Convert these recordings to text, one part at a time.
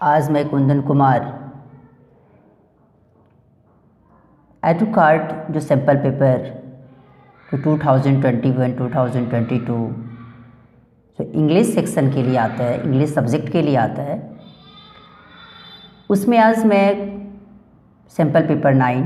आज मैं Kundan Kumar add to cart जो सैम्पल पेपर जो 2021-2022 जो इंग्लिश सेक्शन के लिए आता है, इंग्लिश सब्जेक्ट के लिए आता है, उसमें आज मैं सैम्पल पेपर 9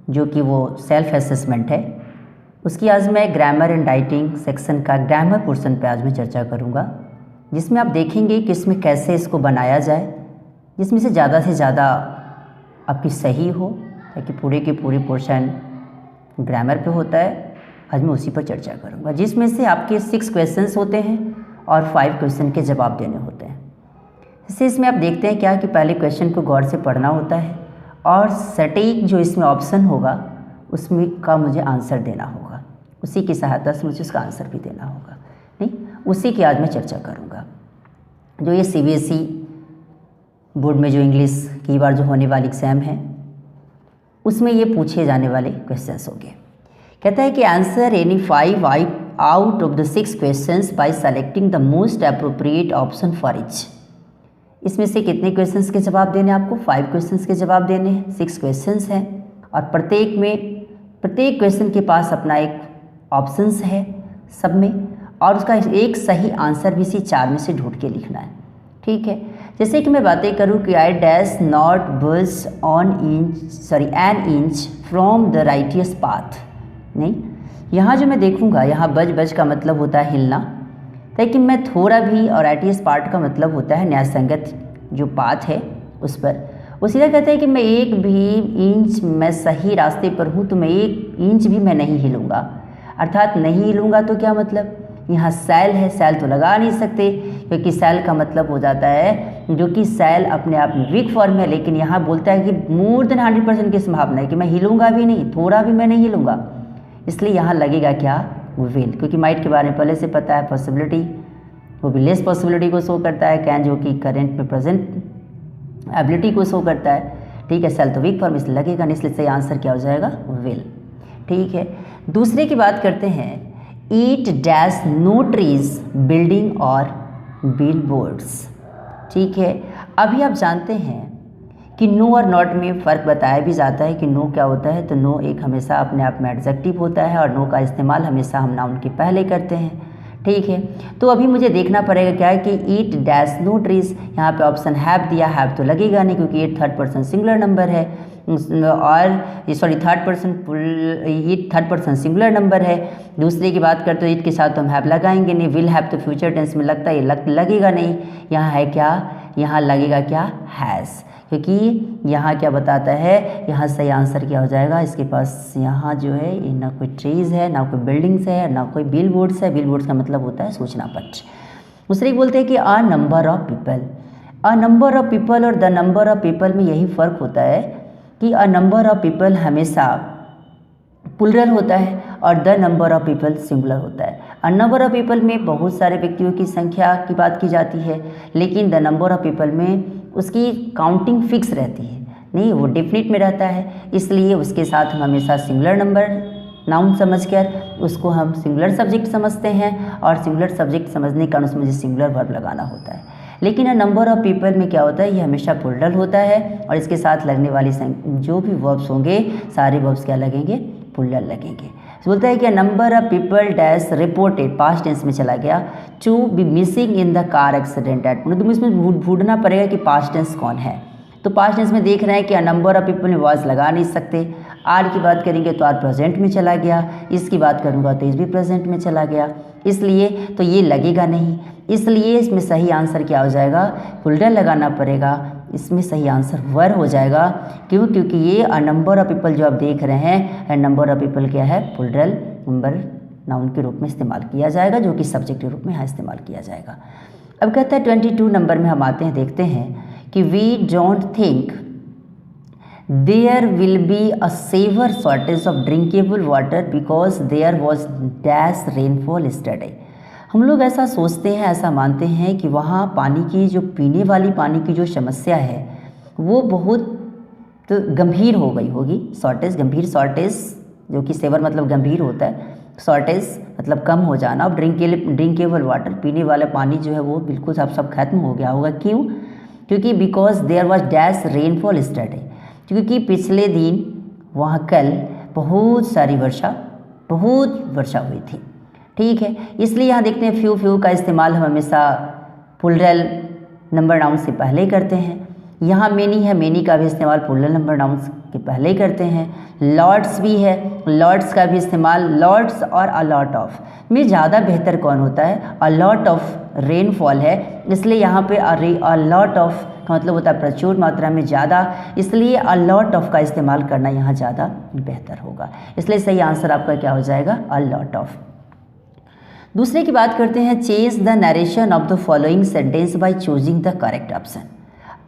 जो कि वो सेल्फ असेसमेंट है, उसकी आज मैं ग्रामर एंड राइटिंग सेक्शन का ग्रामर पोर्शन पे आज मैं चर्चा करूँगा, जिसमें आप देखेंगे कि इसमें कैसे इसको बनाया जाए जिसमें से ज़्यादा आपकी सही हो, ताकि पूरे की पूरी पोर्शन ग्रामर पे होता है। आज मैं उसी पर चर्चा करूँगा, जिसमें से आपके 6 क्वेश्चंस होते हैं और 5 क्वेश्चन के जवाब देने होते हैं। इससे इसमें आप देखते हैं क्या कि पहले क्वेश्चन को गौर से पढ़ना होता है और सटीक जो इसमें ऑप्शन होगा उसमें का मुझे आंसर देना होगा, उसी की सहायता से मुझे उसका आंसर भी देना होगा। नहीं, उसी की आज मैं चर्चा करूँगा। जो ये CBSE बोर्ड में जो इंग्लिश की बार जो होने वाली एग्ज़ाम है उसमें ये पूछे जाने वाले क्वेश्चंस होंगे। कहता है कि answer any 5 out of the 6 questions bye selecting the most appropriate option for each. इसमें से कितने क्वेश्चंस के जवाब देने आपको? 5 क्वेश्चंस के जवाब देने हैं। 6 क्वेश्चंस हैं और प्रत्येक क्वेश्चन के पास अपना एक ऑप्शंस है सब में, और उसका एक सही आंसर भी इसी 4 में से ढूंढ के लिखना है। ठीक है, जैसे कि मैं बातें करूं कि आई डैश नॉट बज an inch from the righteous path. नहीं, यहाँ जो मैं देखूंगा, यहाँ बज का मतलब होता है हिलना, लेकिन मैं थोड़ा भी, और राइटियस पार्ट का मतलब होता है न्यायसंगत जो पाथ है उस पर। उसी तरह कहते हैं कि मैं एक भी इंच मैं सही रास्ते पर हूँ तो मैं 1 इंच भी मैं नहीं हिलूँगा। अर्थात नहीं हिलूँगा तो क्या मतलब, यहाँ सेल है, सेल तो लगा नहीं सकते क्योंकि सेल का मतलब हो जाता है जो कि सेल अपने आप में वीक फॉर्म है, लेकिन यहाँ बोलता है कि मोर देन 100% की संभावना है कि मैं हिलूँगा भी नहीं, थोड़ा भी मैं नहीं हिलूँगा। इसलिए यहाँ लगेगा क्या? विल, क्योंकि माइट के बारे में पहले से पता है। पॉसिबिलिटी वो भी लेस पॉसिबिलिटी को शो करता है, कैन जो कि करेंट में प्रेजेंट एबिलिटी को शो करता है। ठीक है, सेल तो वीक फॉर्म इसलिए लगेगा नहीं, इसलिए सही आंसर क्या हो जाएगा? विल। ठीक है, दूसरे की बात करते हैं। ईट डैश नो ट्रीज बिल्डिंग और बिल बोर्ड्स। ठीक है, अभी आप जानते हैं कि नो और नॉट में फ़र्क बताया भी जाता है कि नो क्या होता है। तो नो एक हमेशा अपने आप में एडजेक्टिव होता है और नो का इस्तेमाल हमेशा हम नाउन के पहले करते हैं। ठीक है, तो अभी मुझे देखना पड़ेगा क्या है कि ईट डैश नो ट्रीज। यहाँ पे ऑप्शन हैव दिया, हैव तो लगेगा नहीं क्योंकि ईट 3rd पर्सन सिंगुलर नंबर है, और sorry third person singular number है। दूसरे की बात करते तो ईट के साथ तो हम हैव लगाएंगे नहीं। विल हैव तो फ्यूचर टेंस में लगता है, ये लगेगा नहीं। यहाँ है क्या? यहाँ लगेगा क्या? हैज़, क्योंकि यहाँ क्या बताता है, यहाँ सही आंसर क्या हो जाएगा? इसके पास यहाँ जो है ना कोई ट्रीज़ है, ना कोई बिल्डिंग्स है, ना कोई बिल बोर्ड्स है। बिल बोर्ड्स का मतलब होता है सूचना पत्र। दूसरे बोलते हैं कि a number of people. A number of people और द नंबर ऑफ पीपल में यही फ़र्क होता है कि अ नंबर ऑफ पीपल हमेशा प्लुरल होता है और the number of people singular होता है। अ नंबर ऑफ पीपल में बहुत सारे व्यक्तियों की संख्या की बात की जाती है, लेकिन द नंबर ऑफ पीपल में उसकी काउंटिंग फिक्स रहती है, नहीं वो डेफिनिट में रहता है। इसलिए उसके साथ हम हमेशा सिंगुलर नंबर नाउन समझकर उसको हम सिंगुलर सब्जेक्ट समझते हैं, और सिंगुलर सब्जेक्ट समझने का उसमें मुझे सिंगुलर वर्ब लगाना होता है। लेकिन अ नंबर ऑफ पीपल में क्या होता है, ये हमेशा प्लुरल होता है और इसके साथ लगने वाली जो भी वर्ब्स होंगे सारे वर्ब्स क्या लगेंगे? प्लुरल लगेंगे। बोलता है कि number of people dash reported, past tense में चला गया, to be missing in the car accident at. तो इसमें ढूंढना पड़ेगा कि पास्ट टेंस कौन है। तो पास्ट टेंस में देख रहे हैं कि अ नंबर ऑफ पीपल में वॉज लगा नहीं सकते। आर की बात करेंगे तो आर प्रेजेंट में चला गया, इसकी बात करूँगा तो इस भी प्रेजेंट में चला गया, इसलिए तो ये लगेगा नहीं। इसलिए इसमें सही आंसर क्या हो जाएगा? प्लुरल लगाना पड़ेगा। इसमें सही आंसर वर हो जाएगा। क्यों? क्योंकि ये अ नंबर ऑफ पीपल जो आप देख रहे हैं, नंबर ऑफ पीपल क्या है? प्लुरल नंबर नाउन के रूप में इस्तेमाल किया जाएगा, जो कि सब्जेक्ट के रूप में यहाँ इस्तेमाल किया जाएगा। अब कहता है 22 नंबर में हम आते हैं, देखते हैं कि we don't think there will be a severe shortage of drinkable water because there was dash rainfall yesterday. हम लोग ऐसा सोचते हैं, ऐसा मानते हैं कि वहाँ पानी की जो पीने वाली पानी की जो समस्या है वो बहुत गंभीर हो गई होगी। शॉर्टेज, गंभीर शॉर्टेज, जो कि सेवर मतलब गंभीर होता है, शॉर्टेज मतलब कम हो जाना। और ड्रिंकेबल वाटर, पीने वाला पानी जो है वो बिल्कुल सब खत्म हो गया होगा। क्यों? क्योंकि because there was dash rainfall yesterday, क्योंकि पिछले दिन वहाँ कल बहुत सारी बहुत वर्षा हुई थी। ठीक है, इसलिए यहाँ देखते हैं फ्यू का इस्तेमाल हम हमेशा प्लूरल नंबर नाउन से पहले करते हैं। यहाँ मेनी है, मेनी का भी इस्तेमाल प्लूरल नंबर नाउन्स के पहले करते हैं। लॉट्स भी है, लॉट्स का भी इस्तेमाल लॉट्स और अ लॉट ऑफ में ज़्यादा बेहतर कौन होता है? अ लॉट ऑफ रेनफॉल है, इसलिए यहाँ पे अ लॉट ऑफ का मतलब होता है प्रचुर मात्रा में, ज़्यादा, इसलिए अ लॉट ऑफ का इस्तेमाल करना यहाँ ज़्यादा बेहतर होगा। इसलिए सही आंसर आपका क्या हो जाएगा? A lot of. दूसरे की बात करते हैं, change the narration of the following sentence by choosing the correct option.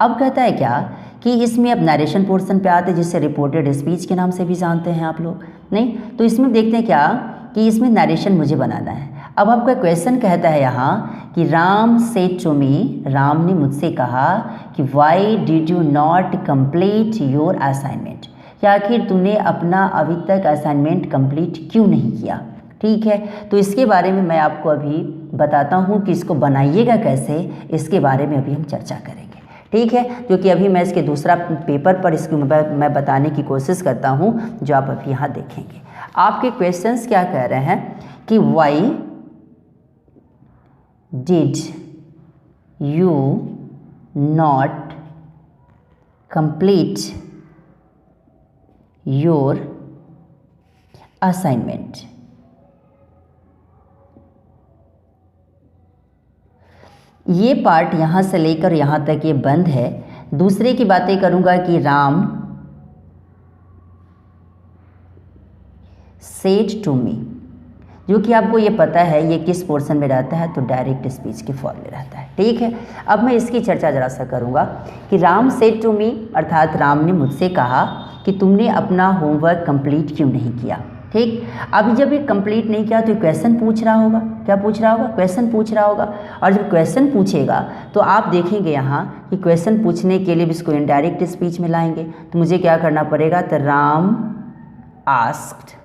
अब कहता है क्या कि इसमें अब नरेशन पोर्शन पे आते हैं, जिसे रिपोर्टेड स्पीच के नाम से भी जानते हैं आप लोग, नहीं? तो इसमें देखते हैं क्या कि इसमें नरेशन मुझे बनाना है। अब आपका क्वेश्चन कहता है यहाँ कि Ram said to me, Ram ने मुझसे कहा कि why did you not complete your assignment, या आखिर तूने अपना अभी तक असाइनमेंट कंप्लीट क्यों नहीं किया। ठीक है, तो इसके बारे में मैं आपको अभी बताता हूँ कि इसको बनाइएगा कैसे, इसके बारे में अभी हम चर्चा करेंगे। ठीक है, क्योंकि अभी मैं इसके दूसरा पेपर पर इसको मैं बताने की कोशिश करता हूँ, जो आप अभी यहाँ देखेंगे। आपके क्वेश्चंस क्या कह रहे हैं कि why did you not complete your assignment. ये पार्ट यहाँ से लेकर यहाँ तक ये बंद है। दूसरे की बातें करूँगा कि राम सेड टू मी, जो कि आपको ये पता है ये किस पोर्शन में रहता है, तो डायरेक्ट स्पीच के फॉर्म में रहता है। ठीक है, अब मैं इसकी चर्चा जरा सा करूँगा कि राम सेड टू मी अर्थात राम ने मुझसे कहा कि तुमने अपना होमवर्क कंप्लीट क्यों नहीं किया। ठीक, अभी जब ये कंप्लीट नहीं किया तो क्वेश्चन पूछ रहा होगा, क्या पूछ रहा होगा? क्वेश्चन पूछ रहा होगा। और जब क्वेश्चन पूछेगा तो आप देखेंगे यहाँ कि क्वेश्चन पूछने के लिए भी इसको इनडायरेक्ट स्पीच में लाएंगे, तो मुझे क्या करना पड़ेगा? तो राम आस्क्ड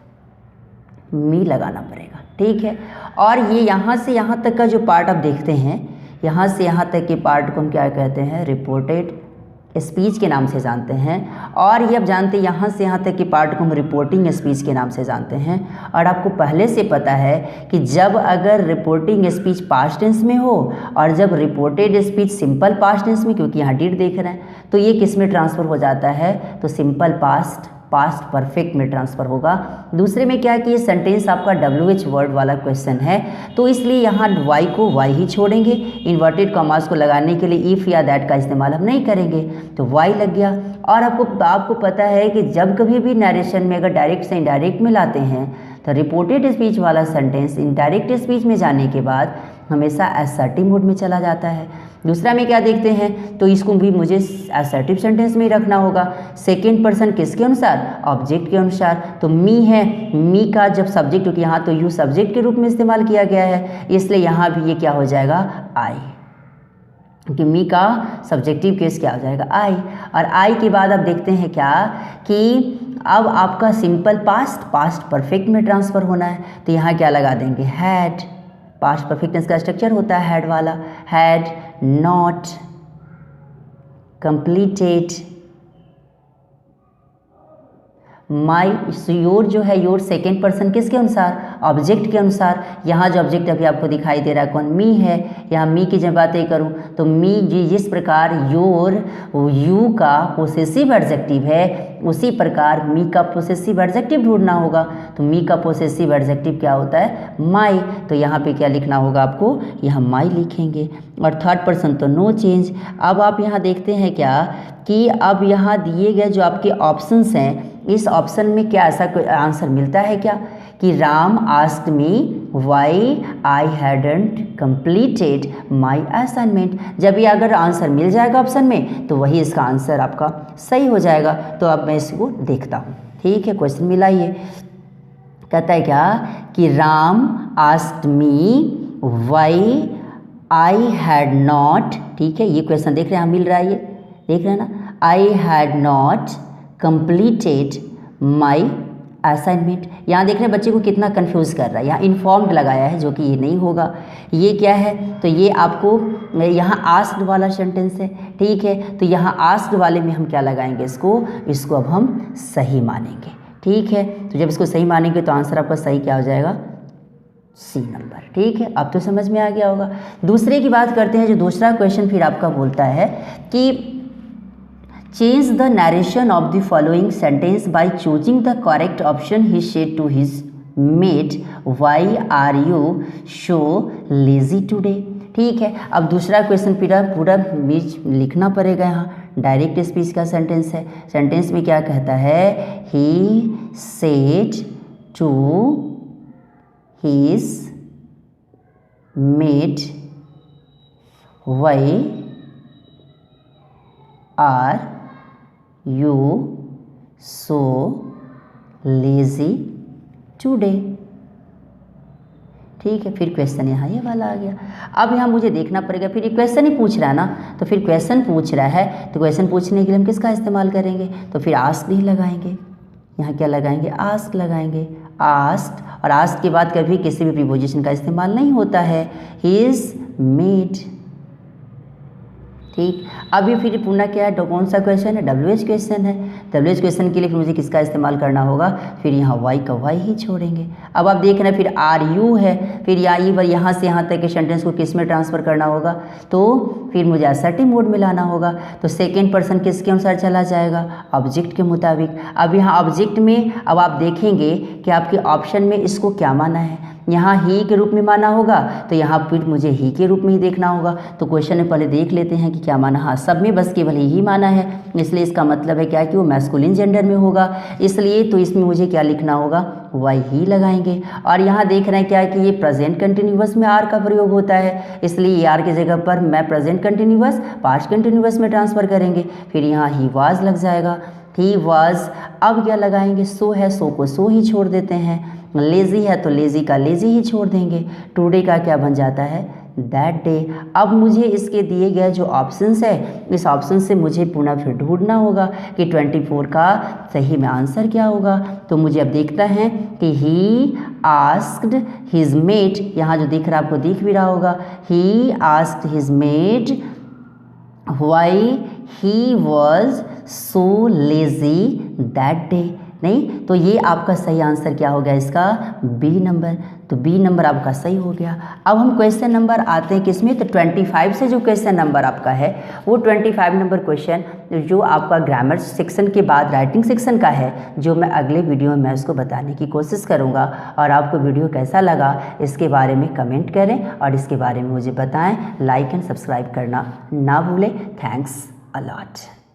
मी लगाना पड़ेगा। ठीक है, और ये यहाँ से यहाँ तक का जो पार्ट आप देखते हैं, यहाँ से यहाँ तक के पार्ट को हम क्या कहते हैं? रिपोर्टेड स्पीच के नाम से जानते हैं। और ये आप जानते हैं यहाँ से यहाँ तक के पार्ट को हम रिपोर्टिंग स्पीच के नाम से जानते हैं। और आपको पहले से पता है कि जब अगर रिपोर्टिंग स्पीच पास्ट टेंस में हो और जब reported speech simple past tense में, क्योंकि यहाँ डिड देख रहे हैं, तो ये किस में ट्रांसफ़र हो जाता है? तो सिंपल पास्ट परफेक्ट में ट्रांसफ़र होगा। दूसरे में क्या कि ये सेंटेंस आपका WH वर्ड वाला क्वेश्चन है, तो इसलिए यहाँ वाई को वाई ही छोड़ेंगे, इन्वर्टेड कॉमास को लगाने के लिए इफ़ या दैट का इस्तेमाल हम नहीं करेंगे, तो वाई लग गया। और आपको पता है कि जब कभी भी नरेशन में अगर डायरेक्ट से इनडायरेक्ट में लाते हैं तो रिपोर्टेड स्पीच वाला सेंटेंस इनडायरेक्ट स्पीच में जाने के बाद हमेशा असर्टिव मोड में चला जाता है। दूसरा में क्या देखते हैं, तो इसको भी मुझे असर्टिव सेंटेंस में ही रखना होगा। सेकेंड पर्सन किसके अनुसार? ऑब्जेक्ट के अनुसार। तो मी है, मी का जब सब्जेक्ट, क्योंकि यहाँ तो यू सब्जेक्ट के रूप में इस्तेमाल किया गया है, इसलिए यहाँ भी ये क्या हो जाएगा? आई, क्योंकि मी का सब्जेक्टिव केस क्या हो जाएगा? आई। और आई के बाद अब देखते हैं क्या कि अब आपका सिंपल पास्ट परफेक्ट में ट्रांसफ़र होना है, तो यहाँ क्या लगा देंगे? हैड। पास्ट परफेक्ट टेंस का स्ट्रक्चर होता है हैड वाला। Had not completed my, your जो है योर सेकेंड पर्सन किसके अनुसार? ऑब्जेक्ट के अनुसार। यहाँ जो ऑब्जेक्ट अभी आपको दिखाई दे रहा है कौन? मी है। यहाँ मी की जब बातें करूँ तो मी जिस प्रकार योर यू का पोसेसिव एडजेक्टिव है, उसी प्रकार मी का पोसेसिव एडजेक्टिव ढूंढना होगा। तो मी का पोसेसिव एडजेक्टिव क्या होता है? माई। तो यहाँ पे क्या लिखना होगा आपको? यहाँ माई लिखेंगे। और थर्ड पर्सन तो नो चेंज। अब आप यहाँ देखते हैं क्या कि अब यहाँ दिए गए जो आपके ऑप्शंस हैं, इस ऑप्शन में क्या ऐसा कोई आंसर मिलता है क्या कि Ram asked me why I hadn't completed my assignment. जब ये अगर आंसर मिल जाएगा ऑप्शन में तो वही इसका आंसर आपका सही हो जाएगा। तो अब मैं इसको देखता हूँ। ठीक है, क्वेश्चन मिला ये कहता है क्या कि Ram asked me why I had not, ठीक है, ये क्वेश्चन देख रहे हैं, मिल रहा है, ये देख रहे हैं ना? आई had not completed my assignment. यहाँ देख रहे हैं बच्चे को कितना कंफ्यूज कर रहा है, यहाँ इन्फॉर्म्ड लगाया है जो कि ये नहीं होगा। ये क्या है, तो ये आपको यहाँ आस्क्ड वाला सेंटेंस है, ठीक है। तो यहाँ आस्क्ड वाले में हम क्या लगाएंगे, इसको अब हम सही मानेंगे, ठीक है। तो जब इसको सही मानेंगे तो आंसर आपका सही क्या हो जाएगा, सी नंबर, ठीक है। अब तो समझ में आ गया होगा। दूसरे की बात करते हैं। जो दूसरा क्वेश्चन फिर आपका बोलता है कि change the narration of the following sentence by choosing the correct option. He said to his mate, why are you so lazy today, ठीक है। अब दूसरा क्वेश्चन पूरा बीच लिखना पड़ेगा। यहाँ डायरेक्ट स्पीच का सेंटेंस है। सेंटेंस में क्या कहता है, he said to his mate, why are you so lazy today, ठीक है। फिर क्वेश्चन यहाँ ये वाला आ गया। अब यहाँ मुझे देखना पड़ेगा, फिर ये क्वेश्चन ही पूछ रहा है ना, तो फिर क्वेश्चन पूछ रहा है तो क्वेश्चन पूछने के लिए हम किसका इस्तेमाल करेंगे, तो फिर आस्क ही लगाएंगे। यहाँ क्या लगाएंगे, आस्क लगाएंगे। आस्क, और आस्क के बाद कभी किसी भी प्रीपोजिशन का इस्तेमाल नहीं होता है। ही इज मेड, ठीक। अभी फिर पुनः क्या है, कौन सा क्वेश्चन है, WH क्वेश्चन है। WH क्वेश्चन के लिए फिर मुझे किसका इस्तेमाल करना होगा, फिर यहाँ वाई का वाई ही छोड़ेंगे। अब आप देख रहे हैं फिर आर यू है, फिर यहाँ से यहाँ तक के सेंटेंस को किस में ट्रांसफ़र करना होगा, तो फिर मुझे असर्टिव मोड में लाना होगा। तो सेकेंड पर्सन किसके अनुसार चला जाएगा, ऑब्जेक्ट के मुताबिक। अब यहाँ ऑब्जेक्ट में अब आप देखेंगे कि आपके ऑप्शन में इसको क्या माना है, यहाँ ही के रूप में माना होगा, तो यहाँ फिर मुझे ही के रूप में ही देखना होगा। तो क्वेश्चन में पहले देख लेते हैं कि क्या माना। हाँ, सब में बस केवल ही माना है, इसलिए इसका मतलब है क्या कि वो मैस्कुलिन जेंडर में होगा, इसलिए तो इसमें मुझे क्या लिखना होगा, वाई ही लगाएंगे। और यहाँ देख रहे हैं क्या कि ये प्रेजेंट कंटिन्यूअस में आर का प्रयोग होता है, इसलिए आर की जगह पर मैं प्रेजेंट कंटिन्यूअस पास्ट कंटिन्यूअस में ट्रांसफ़र करेंगे। फिर यहाँ ही वाज लग जाएगा, ही वाज। अब क्या लगाएंगे, सो है, सो को सो ही छोड़ देते हैं। लेज़ी है तो लेज़ी का लेज़ी ही छोड़ देंगे। टुडे का क्या बन जाता है, दैट डे। अब मुझे इसके दिए गए जो ऑप्शंस है, इस ऑप्शन से मुझे पुनः फिर ढूंढना होगा कि 24 का सही में आंसर क्या होगा। तो मुझे अब देखता है कि ही आस्क्ड हिज मेट, यहाँ जो दिख रहा है आपको दिख भी रहा होगा, he asked his mate why he was so lazy that day. नहीं, तो ये आपका सही आंसर क्या हो गया इसका, बी नंबर। तो बी नंबर आपका सही हो गया। अब हम क्वेश्चन नंबर आते हैं किसमें, तो 25 से जो क्वेश्चन नंबर आपका है वो 25 नंबर क्वेश्चन जो आपका ग्रामर सेक्शन के बाद राइटिंग सेक्शन का है, जो मैं अगले वीडियो में मैं उसको बताने की कोशिश करूँगा। और आपको वीडियो कैसा लगा इसके बारे में कमेंट करें और इसके बारे में मुझे बताएं। लाइक एंड सब्सक्राइब करना ना भूलें। Thanks a lot.